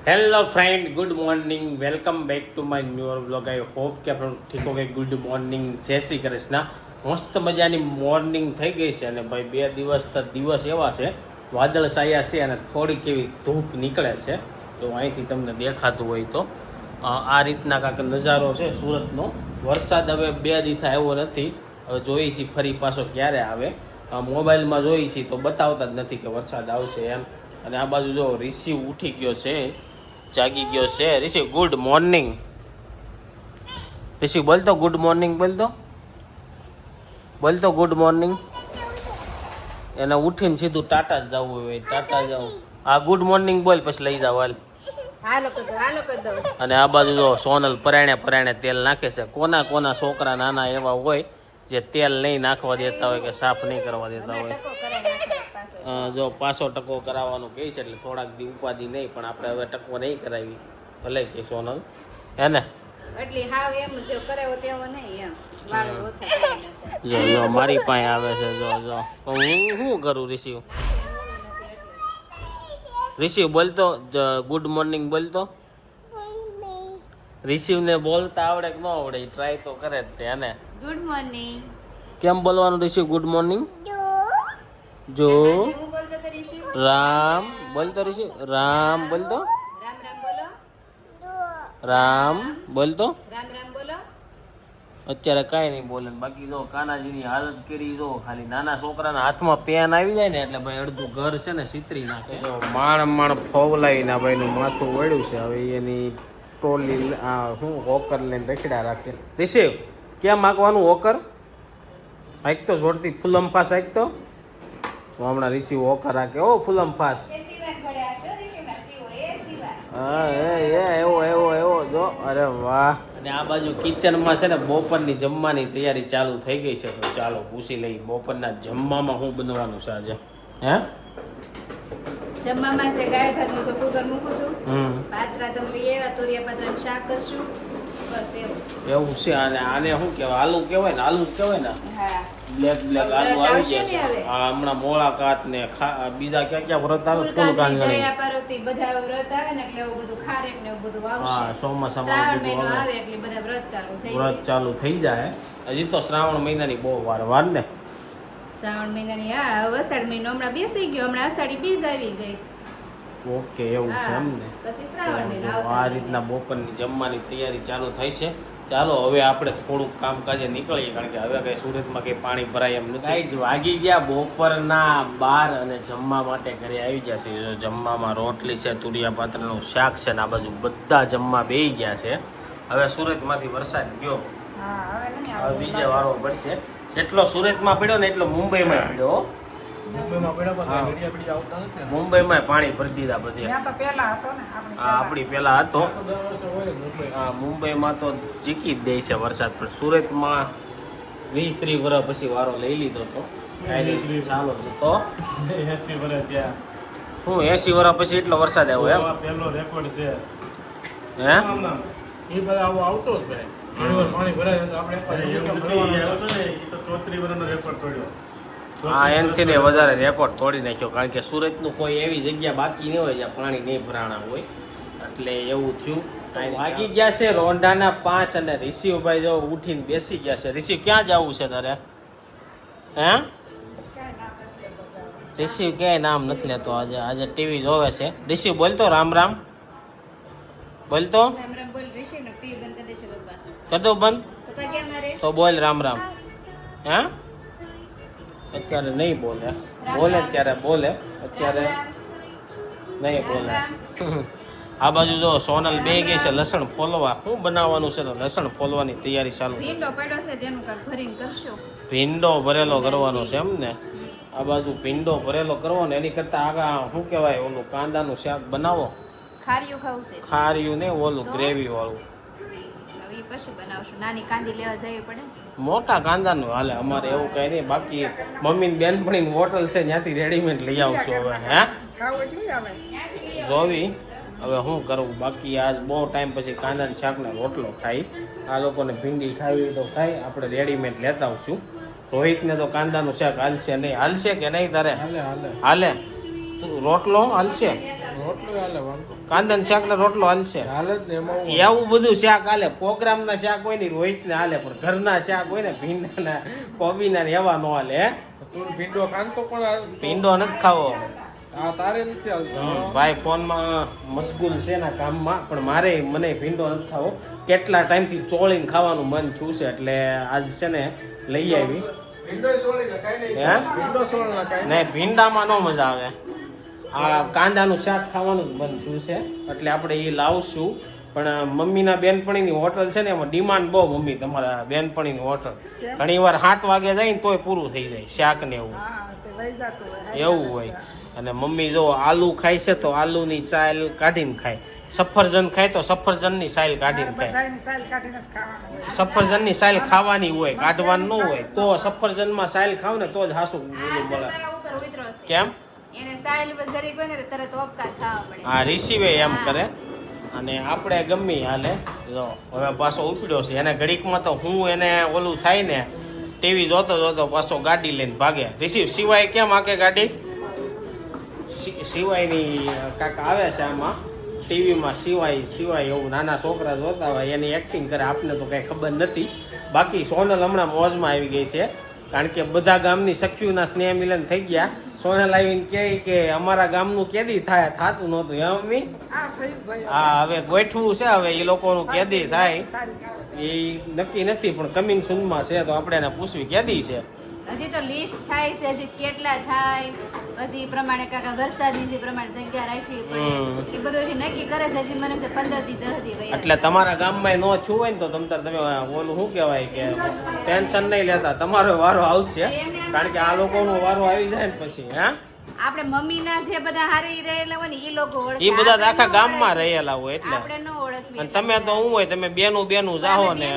Hello friend, good morning, welcome back to my new vlog. I hope કે આપણે ઠીક હો ગઈ. ગુડ મોર્નિંગ, જય શ્રી કૃષ્ણ. મસ્ત મજાની મોર્નિંગ થઈ ગઈ છે અને ભાઈ 2 દિવસ એવા છે, વાદળછાયા છે અને થોડીક એવી ધૂપ નીકળે છે. તો અહીંથી તમને દેખાતું હોય તો આ રીતના કાંઈક નજારો છે સુરતનો. વરસાદ હવે 2 દિવસ આવ્યો નથી. હવે જોઈએ છીએ ફરી પાછો ક્યારે આવે. મોબાઈલમાં જોઈએ છીએ તો બતાવતા જ નથી કે વરસાદ આવશે એમ. અને આ બાજુ જો રિશિવ ઉઠી ગયો છે, જાગી ગયો છે. રિશિવ ગુડ મોર્નિંગ. રિશિવ બોલતો ગુડ મોર્નિંગ, બોલતો ગુડ મોર્નિંગ. એને ઉઠીને સીધું ટાટા જ જવું હોય, ટાટા જવું. હા ગુડ મોર્નિંગ બોલ, પછી લઈ જાવ હાલ. અને આ બાજુ જો સોનલ પરાણે તેલ નાખે છે. કોના છોકરા નાના એવા હોય જે તેલ નહીં નાખવા દેતા હોય કે સાફ નહીં કરવા દેતા હોય. જો પાછો ટકો કરાવવાનું કહે છે એટલે થોડાક દી ઉપાધિ નહીં, પણ આપણે હવે ટકો નહીં કરાવી ભલે કે સોનલ હે ને. જો મારી પાસે આવે છે. જો હું શું કરું? રિશિવ બોલતો ગુડ મોર્નિંગ બોલતો. રિશિવ ને બોલતા આવડે કે ન આવડે? ટ્રાય તો કરે જ તે. ને ગુડ મોર્નિંગ કેમ બોલવાનું રિશિવ? Good morning. જો રામ બોલતો રિશિવ. રામ બોલતો. રામ રામ બોલો. રામ બોલતો. રામ રામ બોલો. અત્યારે કાંઈ નહીં બોલે. બાકી જો કાનાજીની હાલત કરી જો. ખાલી નાના છોકરાના હાથમાં પેન આવી જાય ને એટલે ભાઈ અડધું ઘર છે ને સિતરી નાખે. જો માણ ફોવલાવીને ભાઈનું માથું વળ્યું છે. હવે એની ટોલી શું હોકર લઈને રખડા રાખશે. રિશિવ કેમ માગવાનું હોકર? હાઈક તો જોડતી ફૂલમ ફાસ હાઈક તો. હમણાં રિશિવ હોકર રાખે. ઓ ફૂલમ ફાસ. હા એવો જો. અરે વાહ. અને આ બાજુ કિચનમાં છે ને બપોરની જમવાની તૈયારી ચાલુ થઈ ગઈ છે. તો ચાલો પૂછી લઈ બપોરના જમવામાં શું બનવાનું છે આજે. હે જમવામાં છે ગાય ભાતનું ચોખ્ખું ઘર મૂકું છું. પાત્રા તમે લઈ આવ્યા, તોરિયા પાત્રાનું શાક કરશું. બસ એવું છે. આને શું કહેવાય? આલુ કહેવાય ને? આલુ જ કહેવાય ને? હા બ્લેક આલુ આવી જાય છે. હા હમણાં મોળાકાત ને બીજા ક્યાં વ્રત આવે? જયા પાર્વતી બધા વ્રત આવે ને એટલે એવું બધું ખારેક ને એવું બધું આવશે. હા ચોમાસામાં આવે એટલે બધા વ્રત ચાલુ થઈ જાય. હજી તો શ્રાવણ મહિનાની બહુ વાર ને. શ્રાવણ મહિનાની અષાઢ મહિનો હમણાં બેસી ગયો. હમણાં અષાઢી બીજ આવી ગઈ. ઓકે એવું છે એમ ને. પછી શ્રાવણ મહિનો આ રીતના બપોરની જમવાની તૈયારી ચાલુ થઈ છે. ચાલો હવે આપણે થોડુંક કામકાજે નીકળીએ, કારણ કે હવે કઈ સુરતમાં કઈ પાણી ભરાય એમ નથી. વાગી ગયા બપોરના 12 અને જમવા માટે ઘરે આવી ગયા છે. જમવામાં રોટલી છે, તુરિયા પાત્રનું શાક છે ને આ બાજુ બધા જમવા બેસી ગયા છે. હવે સુરતમાંથી વરસાદ ગયો, હવે બીજે વારો પડશે. જેટલો સુરતમાં પડ્યો ને એટલો મુંબઈમાં પડ્યો. મુંબઈમાં પાણી ભરી દીધા બધે. આપણી પેલા હતો. હા મુંબઈમાં તો જીકી જ દે છે વરસાદ, પણ સુરતમાં 20-30 વર્ષ પછી વારો લઈ લીધો હતો. ચાલો તો 80 વર્ષ પછી એટલો વરસાદ આવ્યો એમ. પહેલો રેકોર્ડ છે હે. એ બધા આવો આવતો જ ભાઈ. પાણી ભરાય તો આપણે 34 વર્ષનો રેકોર્ડ તોડ્યો. હા એનથી ને વધારે રેકોર્ડ તોડી નાખ્યો, કારણ કે સુરતનું કોઈ એવી જગ્યા બાકી નહીં હોય જ્યાં પાણી નહીં ભરાણા હોય. એટલે એવું થયું. વાગી ગયા છે રોંઢાના 5 અને રિશિવભાઈ જો ઉઠીને બેસી ગયા છે. રિશિવ ક્યાં જવું છે તારે? હે રિશિવ ક્યાંય નામ નથી લેતો. આજે ટીવી જોવે છે. રિશિવ બોલતો રામ રામ બોલતો. કદો બંધ તો બોલ રામ રામ. હે અત્યારે નહીં બોલે. ત્યારે બોલે, અત્યારે નહીં બોલે. આ બાજુ જો સોનલ બે ગઈ છે લસણ ફોલવા. શું બનાવવાનું છે? તો લસણ ફોલવાની તૈયારી ચાલુ. ભીંડો ભરેલો કરવાનો છે એમ ને. આ બાજુ ભીંડો ભરેલો કરવાનો. એની કરતા આગળ શું કહેવાય ઓલું કાંદાનું શાક બનાવો. ખાર્યું ને ઓલું ગ્રેવી વાળું. મોટા કાંદાનું હાલે અમારે, એવું કઈ નહીં. બાકી મમ્મી બેનપણી હોટલ છે ત્યાંથી રેડીમેડ લઈ આવશું હવે. હે જોવી હવે શું કરવું. બાકી આજ બહુ ટાઈમ પછી કાંદાના શાકનો રોટલો ખાઈ. આ લોકોને ભીંડી ખાવી તો ખાઈ, આપણે રેડીમેડ લેતા આવશું. રોહિતને તો કાંદાનું શાક હાલશે નહીં. હાલશે કે નહીં તારે? હાલે રોટલો હાલશે. રોટલો હાલે વાંધો કાંદા શાક ને રોટલો હાલશે હાલે જ ને એમાં હું એવું બધું શાક હાલે. પ્રોગ્રામ ના શાક હોય ને રોહિત ને હાલે, પણ ઘરના શાક હોય ને ભીંડા કોબીના ને એવા નો હાલે. હે તું ભીંડો ખાતો પણ ભીંડો નથી ખાવો. આ તારે નથી આવતો ભાઈ ફોનમાં મશગુલ છે ને કામમાં, પણ મને ભીંડો નથી ખાવો. કેટલા ટાઈમથી ચોળીને ખાવાનું મન થયું છે, એટલે આજ છે ને લઈ આવી. ભીંડો છોડી ને કાઈ નહીં હે? ભીંડો છોડ ને કાઈ ને ભીંડામાં નો મજા આવે. આ કાંદાનું શાક ખાવાનું જ મન થયું છે, એટલે આપણે એ લાવશું. પણ મમ્મીના બેનપણીની હોટલ છે ને એમાં ડિમાન્ડ બહુ. મમ્મી તમારા બેનપણીની હોટલ ઘણી વાર 7 વાગે જાય ને તોય પૂરું થઈ જાય શાક ને એવું એવું હોય. અને મમ્મી જો આલુ ખાય છે તો આલુની ચાલ કાઢીને ખાય, સફરજન ખાય તો સફરજનની સાઈલ કાઢીને ખાય. સફરજનની સાઈલ ખાવાની હોય, કાઢવાની ન હોય. તો સફરજનમાં સાઈલ ખાવ ને તો જ હાસું મળે. ઉપર ઉતરો છે. કેમ? એને સાઈલ જરી કોઈ ને તરત ઓપકાર થવા પડે. હા, રિસીવે એમ કરે. અને આપણે ગમી હાલે. જો હવે પાછો ઉપડ્યો છે. એને ઘડીકમાં તો હું એને ઓલું થાય ને ટીવી જોતો જોતો પાછો ગાડી લઈને ભાગે. રિસીવ સિવાય કેમ આકે ગાડી સિવાયની કાંક આવે છે આમાં ટીવીમાં, સિવાય એવું નાના છોકરા જોતા હોય એની એક્ટિંગ કરે. આપને તો કઈ ખબર નથી. બાકી સોનલ હમણાં મોજમાં આવી ગઈ છે, કારણ કે બધા ગામની સખીઓના સ્નેહ મિલન થઈ ગયા. સોનલ આવીને કહે કે અમારા ગામનું કેદી થાય, થાતું નહોતું. હે મમ્મી? હા, હવે ગોઠવું છે. હવે એ લોકોનું કેદી થાય એ નક્કી નથી, પણ કમિંગ સૂનમાં છે. તો આપણે એને પૂછવી કેદી છે. હજી તો લિસ્ટ થાય છે, હજી કેટલા થાય, પછી એ પ્રમાણે કાકા વરસાદની જે પ્રમાણે સંખ્યા રાખવી પડે એ બધું હજી નક્કી કરે છે. હજી મને 15 થી 10 દી વયા. એટલે તમારા ગામમાં નો થયું હોય ને તો તમે ઓલું શું કહેવાય કે ટેન્શન નહીં લેતા, તમારો વારો આવશે. કારણ કે આ લોકોનો વારો આવી જાય ને પછી હે આપણે મમ્મીના જે બધા હારી રહેલા હોય ને એ લોકો ઓળખે. એ બધા આખા ગામમાં રહેલા હોય એટલે. આપણે ન ઓળખવી. અને તમે તો શું હોય, તમે બેનું જાહો ને.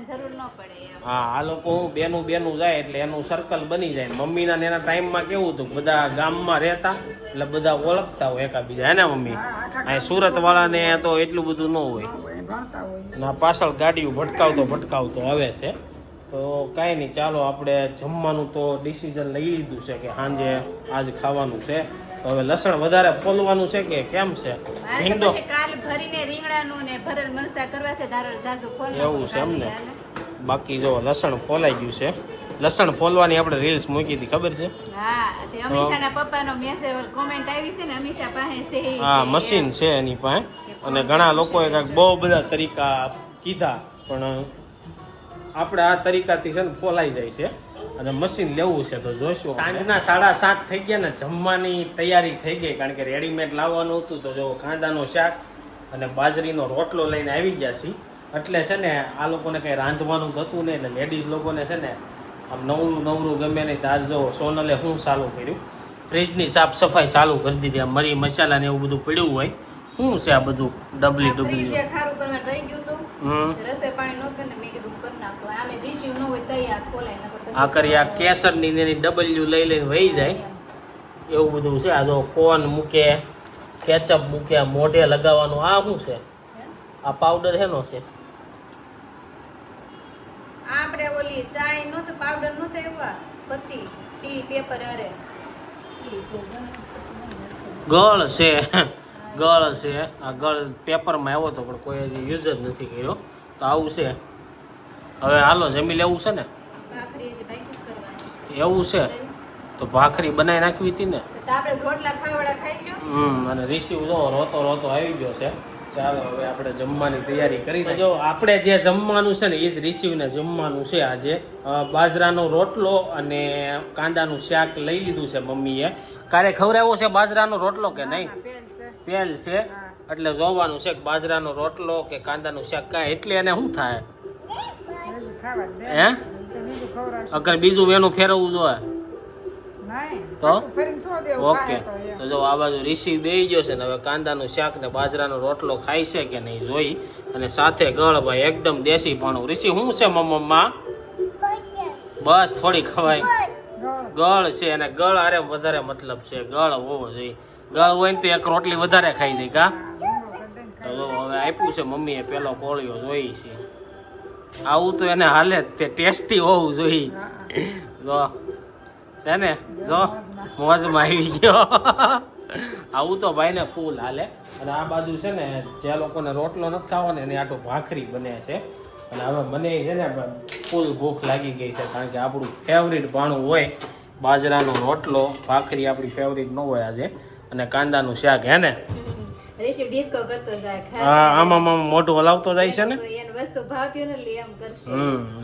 જરૂર ન પડે એમ. હા, આ લોકો હું બેનું જાય એટલે એનું સર્કલ બની જાય. મમ્મીના ને એના ટાઈમમાં કેવું હતું, બધા ગામમાં રહેતા એટલે બધા ઓળખતા હોય એકાબીજા. હે ને મમ્મી? અહીં સુરત વાળાને તો એટલું બધું ન હોય. ના, પાછળ ગાડીઓ ભટકાવતો આવે છે. તો કાંઈ નહીં, ચાલો આપણે જમવાનું તો ડિસિઝન લઈ લીધું છે કે સાંજે આજ ખાવાનું છે. તો હવે લસણ વધારે ફોલવાનું છે કે કેમ છે? ભીંડો કાલ ભરીને રીંગણાનું ને ભરેલ મરચા કરવા છે, ધારો જાજુ ફોલવાનું. એવું છે એમ ને? બાકી જો લસણ ફોલાઈ ગયું છે. લસણ ફોલવાની આપણે રીલ્સ મૂકી હતી, ખબર છે? હા, તે અમીષાના પપ્પાનો મેસેજ કોમેન્ટ આવી છે ને, અમીષા પાસે છે. હા, મશીન છે એની પાસે. અને ઘણા લોકોએ કાંઈક બહુ બધા તરીકા કીધા, પણ આપણે આ તરીકાથી છે ને ફોલાઈ જાય છે. અને મશીન લેવું છે તો જોઈશું. સાંજના 7:30 થઈ ગયા ને, જમવાની તૈયારી થઈ ગઈ. કારણ કે રેડીમેડ લાવવાનું હતું. તો જો કાંદાનું શાક અને બાજરીનો રોટલો લઈને આવી ગયા છીએ. એટલે છે ને આ લોકોને કંઈ રાંધવાનું થતું નહીં, એટલે લેડીઝ લોકોને છે ને આમ નવરું ગમે નહીં. તો આજ જો સોનલે શું ચાલુ કર્યું, ફ્રીજની સાફ સફાઈ ચાલુ કરી દીધી. આ મરી મસાલા ને એવું બધું પડ્યું હોય. શું છે આ બધું ડબલી ખારું કરવા રહી ગયું હતું, રસોઈ પાણી નહોતું ને મેં કીધું કરી નાખો. આમે રિસીવ ન હોય તૈયાર ખોલાય નકર પછી આ કરી આ કેસરની ને એની ડબલ્યુ લઈને વહી જાય એવું બધું છે. આ જો કોન મૂકે, કેચઅપ મૂકે, મોઢે લગાવવાનું. આ શું છે? આ પાવડર હેનો છે? આપણે ઓલી ચાય નહોતું, પાવડર નહોતો એવા પત્તી ટી પેપર અરે ગળ છે. આ ગળ પેપરમાં આવ્યો હતો, પણ કોઈ હજી યુઝ જ નથી કર્યો. તો આવું છે. હવે હાલો જમી લેવું છે ને? ભાખરી છે બાકી જ કરવાની. એવું છે તો ભાખરી બનાવી નાખવી હતી ને. તો આપણે રોટલા ખાવડા ખાઈ લ્યો. અને રિસીવ જો રોતો આવી ગયો છે. ચાલો હવે આપણે જમવાની તૈયારી કરી. જો આપણે જે જમવાનું છે ને એ જ રિસીવને જમવાનું છે આજે. બાજરાનો રોટલો અને કાંદાનું શાક લઈ લીધું છે મમ્મીએ. કારે ખવડાવ્યો છે બાજરાનો રોટલો કે નહીં? પેલ છે. એટલે જોવાનું છે કે બાજરાનો રોટલો કે કાંદાનું શાક કાંઈ એટલે એને શું થાય હે? અગર બીજું મેનું ફેરવવું જોઈએ તો ઓકે. તો જો આ બાજુ રિસીવ બેસી ગયો છે ને, હવે કાંદાનું શાક ને બાજરાનો રોટલો ખાય છે કે નહીં જોઈ. અને સાથે ગળ ભાઈ એકદમ દેશી ભાણું. રિસીવ શું છે મમ્મા? બસ થોડી ખવાય. ગળ છે અને ગળ આરે વધારે મતલબ છે. ગળ હોવો જોઈએ. ગળ હોય ને તો એક રોટલી વધારે ખાઈ જાય કા. તો જો હવે આપ્યું છે મમ્મીએ પેલો કોળિયો જોઈ છે. આવું તો એને હાલે જ, તે ટેસ્ટી હોવું જોઈએ. જો છે ને, જો મોજમાં આવી ગયો. આવું તો ભાઈને ફૂલ હાલે. અને આ બાજુ છે ને જે લોકોને રોટલો નથી ખાવાનો એની આટલું ભાખરી બને છે. અને હવે મને છે ને ફૂલ ભૂખ લાગી ગઈ છે, કારણ કે આપણું ફેવરિટ ભાણું હોય બાજરાનો રોટલો, ભાખરી આપણી ફેવરિટ ન હોય આજે, અને કાંદાનું શાક. હે ને રેશિયો ડિસ્કો કરતો જાય ખાસ. હા, આમાં મોઢું હલાવતો જાય છે ને. એને વસ્તુ ભાવતી નથી એમ કરશે.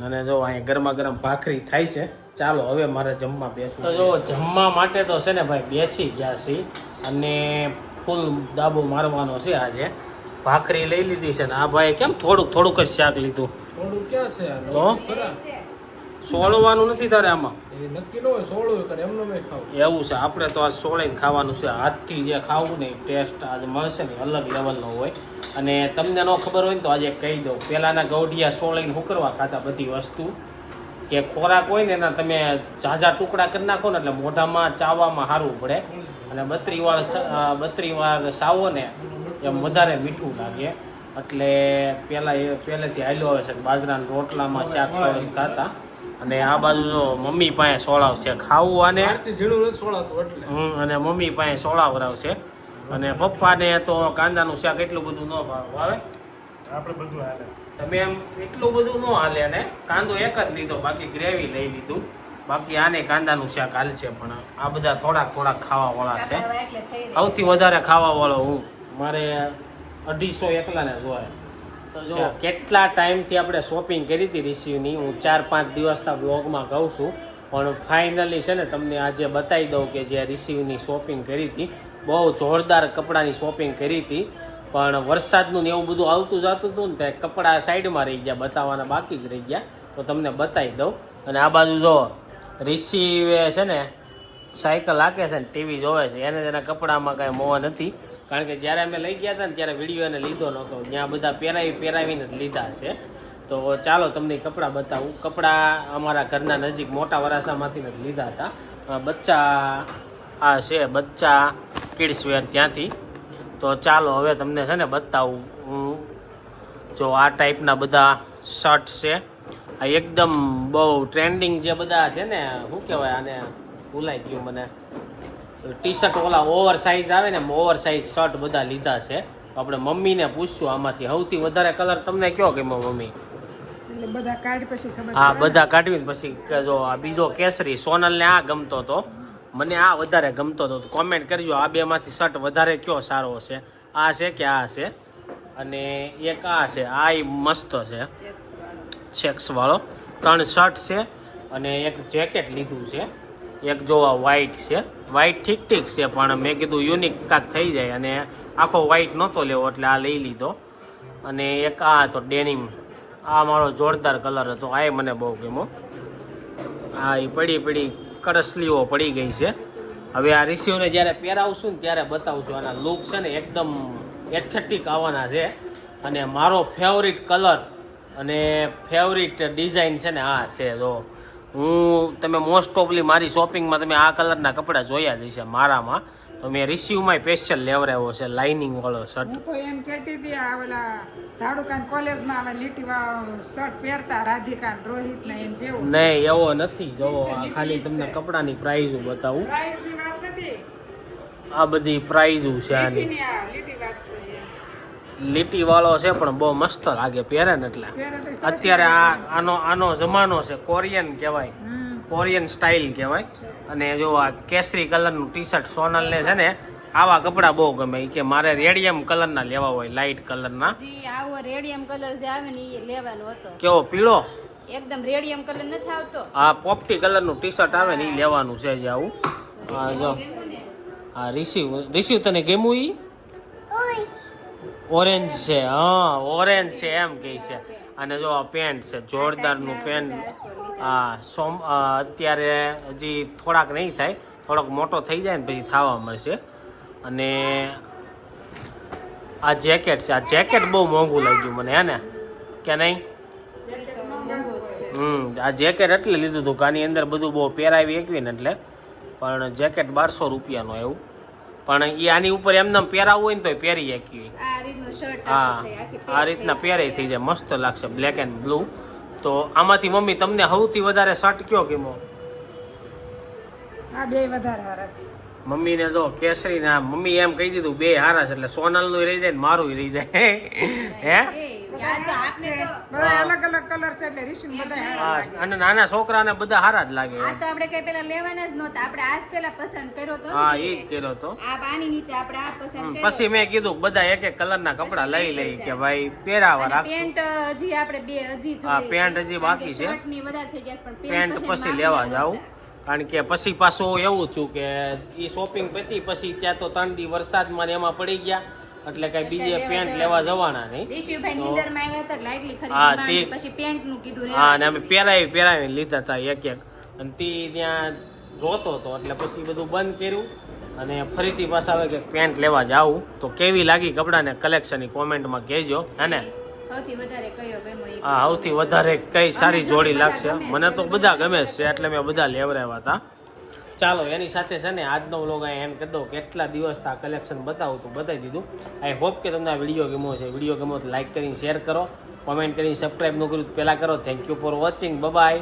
અને જો અહીંયા ગરમા ગરમ ભાખરી થાય છે. ચાલો હવે મારે જમવા બેસવું. તો જો જમવા માટે તો છે ને ભાઈ બેસી ગયા છે, અને ફૂલ દાબો મારવાનો છે આજે. ભાખરી લઈ લીધી છે ને આ ભાઈ કેમ થોડુંક જ શાક લીધું? થોડું ક્યાં છે આ? તો સોળવાનું નથી તારે આમાં? એ નક્કી ન હોય સોળું કરે એમનો મેં ખાવું. એવું છે, આપણે તો આ સોળીને ખાવાનું છે. હાથથી જે ખાવું ને ટેસ્ટ આજે મળશે ને અલગ લેવલનો હોય. અને તમને ન ખબર હોય ને તો આજે કહી દઉં, પહેલાંના ગૌઢિયા સોળીને શું કરવા ખાતા બધી વસ્તુ, કે ખોરાક હોય ને એના તમે ઝાઝા ટુકડા કરી નાખો ને એટલે મોઢામાં ચાવવામાં સારું પડે. અને 32 વાર સાવો ને એમ વધારે મીઠું લાગે. એટલે પહેલેથી હાલ્યો આવે છે કે બાજરાના રોટલામાં શાક સોળીને ખાતા. અને આ બાજુ જો મમ્મી પાસે સોળાવશે ખાવું, અને બહારથી ઝીણું નથી સોળાતું એટલે. અને મમ્મી પાસે સોળાવરાવશે. અને પપ્પાને તો કાંદાનું શાક એટલું બધું ન ભાવે. આપણે બધું હાલે. તમે એમ એટલું બધું ન હાલે, ને કાંદો એક જ લીધો, બાકી ગ્રેવી લઈ લીધું. બાકી આને કાંદાનું શાક હાલશે, પણ આ બધા થોડાક ખાવાવાળા છે. એટલે થઈ રહી. સૌથી વધારે ખાવાવાળો હું, મારે 250 એકલાને જોવાય. તો જો કેટલા ટાઈમથી આપણે શોપિંગ કરી હતી રિસીવની, હું 4-5 દિવસના બ્લોગમાં કહું છું, પણ ફાઇનલી છે ને તમને આજે બતાવી દઉં કે જે રિસીવની શોપિંગ કરી હતી, બહુ જોરદાર કપડાની શોપિંગ કરી હતી. પણ વરસાદનું ને એવું બધું આવતું જતું હતું ને, તે કપડાં સાઈડમાં રહી ગયા, બતાવવાના બાકી જ રહી ગયા. તો તમને બતાવી દઉં. અને આ બાજુ જો રિસીવે છે ને સાયકલ હાકે છે ને ટીવી જોવે છે, એને તેના કપડામાં કાંઈ મોહ નથી. કારણ કે જ્યારે અમે લઈ ગયા હતા ને ત્યારે વિડીયો એને લીધો નહોતો, ત્યાં બધા પહેરાવીને જ લીધા છે. તો ચાલો તમને કપડાં બતાવું. કપડાં અમારા ઘરના નજીક મોટા વરાસામાંથી જ લીધા હતા. બચ્ચા આ છે બચ્ચા કિડ્સવેર ત્યાંથી. તો ચાલો હવે તમને છે ને બતાવું. હું જો આ ટાઈપના બધા શર્ટ છે, આ એકદમ બહુ ટ્રેન્ડિંગ જે બધા છે ને, શું કહેવાય આને, ભૂલાઈ ગયું મને. ટી શર્ટ ઓલા ઓવર સાઇઝ આવે ને, ઓવર સાઇઝ શર્ટ બધા લીધા છે. આપણે મમ્મીને પૂછશું આમાંથી સૌથી વધારે કલર તમને કયો ગમ્યો મમ્મી? એટલે બધા કાઢ પછી ખબર હા, બધા કાઢવીને પછી કે જો આ બીજો કેસરી, સોનલને આ ગમતો હતો, મને આ વધારે ગમતો હતો. કોમેન્ટ કરજો આ બેમાંથી શર્ટ વધારે કયો સારો છે, આ છે કે આ છે? અને એક આ છે, આ મસ્ત છે ચેક્સ વાળો. 3 શર્ટ છે અને એક જેકેટ લીધું છે. એક જો આ વ્હાઈટ છે, વ્હાઈટ ઠીક છે, પણ મેં કીધું યુનિક કાંક થઈ જાય, અને આખો વ્હાઈટ નહોતો લેવો એટલે આ લઈ લીધો. અને એક આ હતો ડેનિમ, આ મારો જોરદાર કલર હતો, આ મને બહુ ગમ્યો. આ એ પડી કડસલીઓ પડી ગઈ છે. હવે આ રિસીવને જ્યારે પહેરાવશું ને ત્યારે બતાવશું. આના લુક છે ને એકદમ એથેટિક આવવાના છે. અને મારો ફેવરિટ કલર અને ફેવરિટ ડિઝાઇન છે ને આ છે. જો તમે મોસ્ટ ઓફલી મારી શોપિંગમાં તમે આ કલરના કપડાં જોયા જ છે મારામાં. તો મેં રિસીવમાં સ્પેશિયલ લેવડાવ્યો છે લાઇનિંગ વાળો શર્ટ. હું તો એમ કહેતી હતી આ ઓલા ધાડુકાન કોલેજમાં આવે લીટી વાળો શર્ટ પહેરતા રાધિકા રોહિત ને એમ જેવો. નહીં, એવો નથી. જોવો આ ખાલી તમને કપડાની પ્રાઇઝો બતાવું. પ્રાઇઝની વાત નથી, આ બધી પ્રાઇઝો છે આની. લીટીની આ લીટી વાત છે. લીટી વાળો છે પણ બહુ મસ્ત લાગે પહેરે ને એટલે. પહેરે તો સરસ અત્યારે આનો જમાનો છે, કોરિયન કહેવાય, કોરિયન સ્ટાઇલ કહેવાય. અને જો આ કેસરી કલરનું ટી શર્ટ સોનલને છે ને આવા કપડાં બહુ ગમે. કે મારે રેડિયમ કલરના લેવા હોય, લાઇટ કલરના. જી આવો રેડિયમ કલર જે આવે ને એ લેવાનો હતો. કેવો પીળો? એકદમ રેડિયમ કલર નથી આવતો. આ પોપટી કલરનું ટી શર્ટ આવે ને એ લેવાનું છે જે આવું. હા જો હા રિસીવ તને ગમ્યું ઈ? ઓરેન્જ છે, હા ઓરેન્જ છે એમ કહે છે. અને જો આ પેન્ટ છે જોરદારનું પેન્ટ. હા અત્યારે હજી થોડાક નહીં થાય, થોડોક મોટો થઈ જાય ને પછી થવા મળશે. અને આ જેકેટ છે, આ જેકેટ બહુ મોંઘું લાગ્યું મને, હે ને કે નહીં? આ જેકેટ એટલે લીધું હતું કે આની અંદર બધું બહુ પહેરાવી એકવી ને એટલે. પણ જેકેટ 1200 રૂપિયાનું એવું. પણ એ આની ઉપર એમને પહેરાવવું હોય ને તો પહેરી એકવી. આ રીતનું શર્ટ હા, આ રીતના પહેરાઈ થઈ જાય, મસ્ત લાગશે, બ્લેક એન્ડ બ્લુ. તો આમાંથી મમ્મી તમને સૌથી વધારે શર્ટ કયો ગમ્યો? આ બે વધારે સરસ. મમ્મીને જો કેસરી ના મમ્મી એમ કહી દીધું બે હારા છે એટલે સોનલ નું રહી જાય ને મારું રહી જાય હે એ, યાર તો આપને તો બધા અલગ અલગ કલર છે એટલે રીશું બધા હારા હા, લાગે. અને નાના છોકરાને બધા હારા જ લાગે આ તો આપણે કઈ પેલા લેવાના જ નહોતા આપણે આજ પેલા પસંદ કર્યો તો હા ને એ જ કર્યો તો આ આની નીચે આપણે આ પસંદ કર્યો પછી મેં કીધું બધા એક એક કલર ના કપડા લઈ લઈ કે ભાઈ પહેરાવા અને રાખશું પેન્ટ હજી આપણે બે હજી હા, જોઈએ પેન્ટ છે. હજી કારણ બાકી કે છે. શર્ટ ની વધારે થઈ ગયા છે, પણ પેન્ટ પછી લેવા જાવ કારણ કે પછી પાછું એવું થયું કે ઈ શોપિંગ પતી પછી ત્યાં તો 3 દી વરસાદમાં ને એમાં પડી ગયા એટલે કઈ બીજે પેન્ટ લેવા જવાના નહીં ઋષિભાઈ નીંદરમાં આવ્યા હતા લાઈટલી હા, ખરીદી તે- પછી પેન્ટ નું કીધું હા અને અમે પહેરાવી લીધા હતા એક એક અને તે ત્યાં રોતો હતો એટલે પછી બધું બંધ કર્યું અને ફરીથી પાછા આવે કે પેન્ટ લેવા જાવું તો કેવી લાગી કપડાને કલેક્શનની કોમેન્ટમાં કહેજો હે ને સૌથી વધારે કયો ગમ્યો એ હા સૌથી વધારે કઈ સારી અમને જોડી બધા લાગશે ગમે છે. મને તો બધા ગમે છે એટલે મેં બધા લેવરાવ્યા હતા ચાલો એની સાથે છે ને આજનો વ્લોગ અહીં એન્ડ કરી દઉં કેટલા દિવસ આ કલેક્શન બતાવું તો બતાવી દીધું આઈ હોપ કે તમને આ વિડીયો ગમ્યો છે વિડીયો ગમ્યો તો લાઈક કરીને શેર કરો કોમેન્ટ કરીને સબસ્ક્રાઈબ ન કર્યું તો પહેલાં કરો thank you for watching bye